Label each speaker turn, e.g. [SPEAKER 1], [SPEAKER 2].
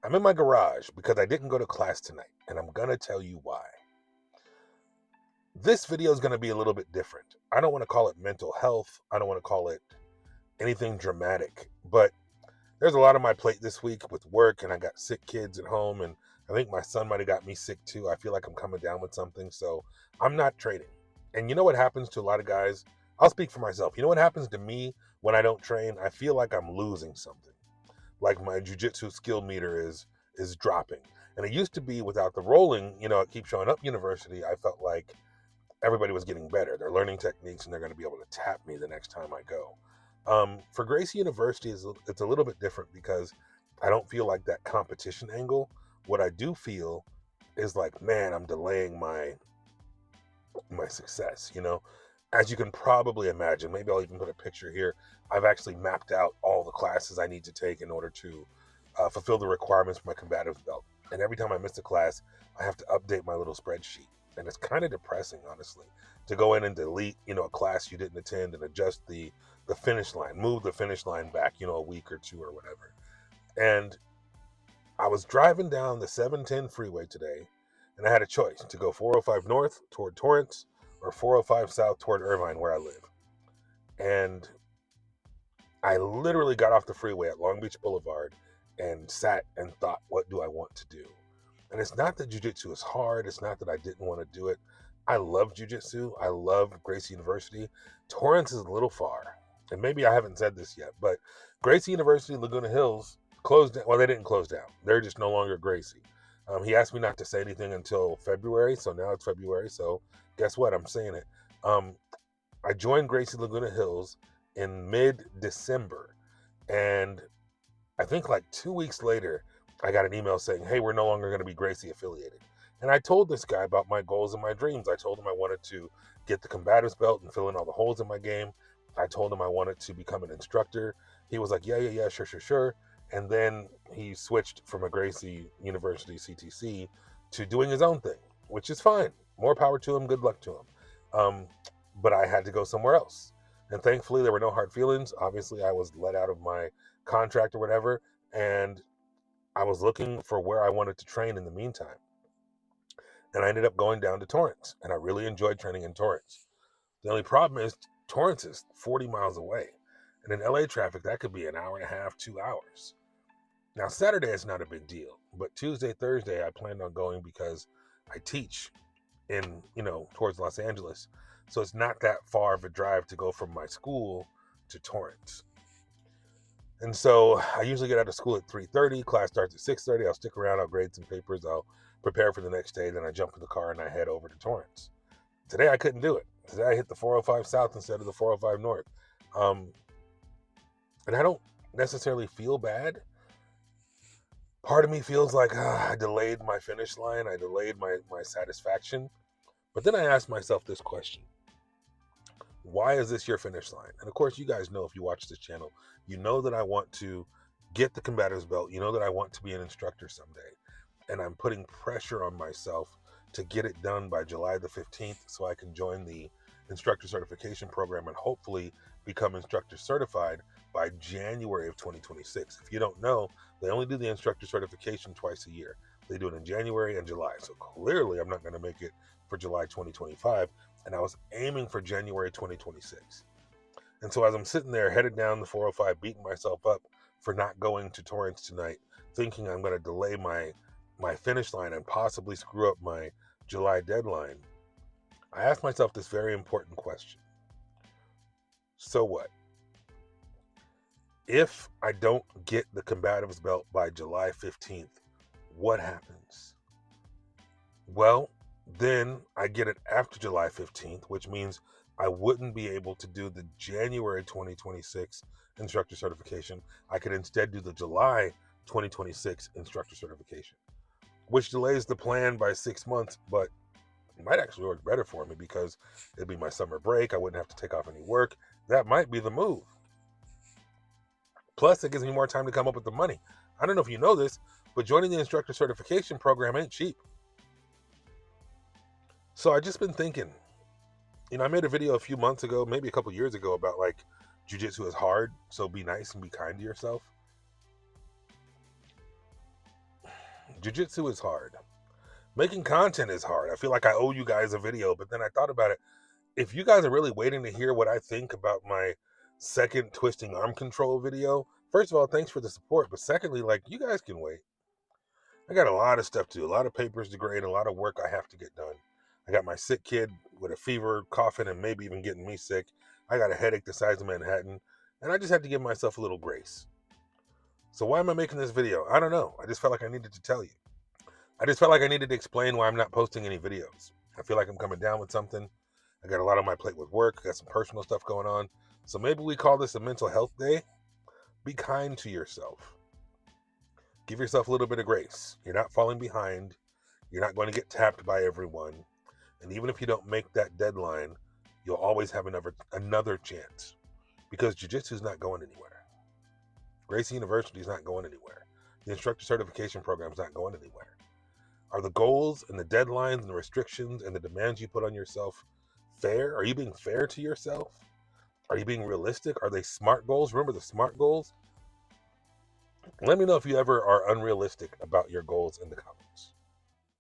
[SPEAKER 1] I'm in my garage because I didn't go to class tonight, and I'm going to tell you why. This video is going to be a little bit different. I don't want to call it mental health. I don't want to call it anything dramatic, but there's a lot on my plate this week with work, and I got sick kids at home, and I think my son might have got me sick too. I feel like I'm coming down with something, so I'm not training. And you know what happens to a lot of guys? I'll speak for myself. You know what happens to me when I don't train? I feel like I'm losing something. Like my jiu-jitsu skill meter is dropping. And it used to be without the rolling, it keeps showing up university. I felt like everybody was getting better. They're learning techniques and they're going to be able to tap me the next time I go. For Gracie University, it's a little bit different because I don't feel like that competition angle. What I do feel is like, man, I'm delaying my success. As you can probably imagine, maybe I'll even put a picture here. I've actually mapped out all the classes I need to take in order to fulfill the requirements for my combatives belt. And every time I miss a class, I have to update my little spreadsheet. And it's kind of depressing, honestly, to go in and delete, a class you didn't attend and adjust the finish line, move the finish line back, a week or two or whatever. And I was driving down the 710 freeway today, and I had a choice to go 405 north toward Torrance or 405 south toward Irvine, where I live. And I literally got off the freeway at Long Beach Boulevard and sat and thought, what do I want to do? And it's not that jiu-jitsu is hard. It's not that I didn't want to do it. I love jiu-jitsu. I love Gracie University. Torrance is a little far. And maybe I haven't said this yet, but Gracie University, Laguna Hills, closed down. Well, they didn't close down. They're just no longer Gracie. He asked me not to say anything until February, so now it's February. So guess what? I'm saying it. I joined Gracie Laguna Hills in mid-December, and I think like 2 weeks later, I got an email saying, hey, we're no longer going to be Gracie affiliated. And I told this guy about my goals and my dreams. I told him I wanted to get the combatives belt and fill in all the holes in my game. I told him I wanted to become an instructor. He was like, yeah, sure. And then he switched from a Gracie University CTC to doing his own thing, which is fine. More power to him. Good luck to him. But I had to go somewhere else. And thankfully, there were no hard feelings. Obviously, I was let out of my contract or whatever, and I was looking for where I wanted to train in the meantime. And I ended up going down to Torrance, and I really enjoyed training in Torrance. The only problem is Torrance is 40 miles away, and in LA traffic, that could be an hour and a half, 2 hours. Now, Saturday is not a big deal, but Tuesday, Thursday, I planned on going because I teach in, towards Los Angeles. So it's not that far of a drive to go from my school to Torrance. And so I usually get out of school at 3:30. Class starts at 6:30. I'll stick around. I'll grade some papers. I'll prepare for the next day. Then I jump in the car and I head over to Torrance. Today I couldn't do it. Today I hit the 405 South instead of the 405 North. And I don't necessarily feel bad. Part of me feels like I delayed my finish line. I delayed my satisfaction. But then I asked myself this question. Why is this your finish line? And of course, you guys know, if you watch this channel, you know that I want to get the combatives belt. You know that I want to be an instructor someday. And I'm putting pressure on myself to get it done by July the 15th so I can join the instructor certification program and hopefully become instructor certified by January of 2026. If you don't know, they only do the instructor certification twice a year. They do it in January and July. So clearly I'm not going to make it for July 2025. And I was aiming for January 2026. And so as I'm sitting there headed down the 405, beating myself up for not going to Torrance tonight, thinking I'm going to delay my finish line and possibly screw up my July deadline, I asked myself this very important question. So what? If I don't get the combatives belt by July 15th, what happens? Well, then I get it after July 15th, which means I wouldn't be able to do the January 2026 instructor certification. I could instead do the July 2026 instructor certification, which delays the plan by 6 months, but it might actually work better for me because it'd be my summer break. I wouldn't have to take off any work. That might be the move. Plus, it gives me more time to come up with the money. I don't know if you know this, but joining the instructor certification program ain't cheap. So I just been thinking, I made a video a few months ago, maybe a couple years ago, about like jiu-jitsu is hard, so be nice and be kind to yourself. Jiu-Jitsu is hard. Making content is hard. I feel like I owe you guys a video, but then I thought about it. If you guys are really waiting to hear what I think about my second twisting arm control video, first of all, thanks for the support. But secondly, like, you guys can wait. I got a lot of stuff to do, a lot of papers to grade, a lot of work I have to get done. I got my sick kid with a fever, coughing, and maybe even getting me sick. I got a headache the size of Manhattan, and I just had to give myself a little grace. So why am I making this video? I don't know. I just felt like I needed to tell you. I just felt like I needed to explain why I'm not posting any videos. I feel like I'm coming down with something. I got a lot on my plate with work. I got some personal stuff going on. So maybe we call this a mental health day. Be kind to yourself. Give yourself a little bit of grace. You're not falling behind. You're not going to get tapped by everyone. And even if you don't make that deadline, you'll always have another chance. Because Jiu-Jitsu is not going anywhere. Gracie University is not going anywhere. The instructor certification program is not going anywhere. Are the goals and the deadlines and the restrictions and the demands you put on yourself fair? Are you being fair to yourself? Are you being realistic? Are they SMART goals? Remember the SMART goals? Let me know if you ever are unrealistic about your goals in the comments.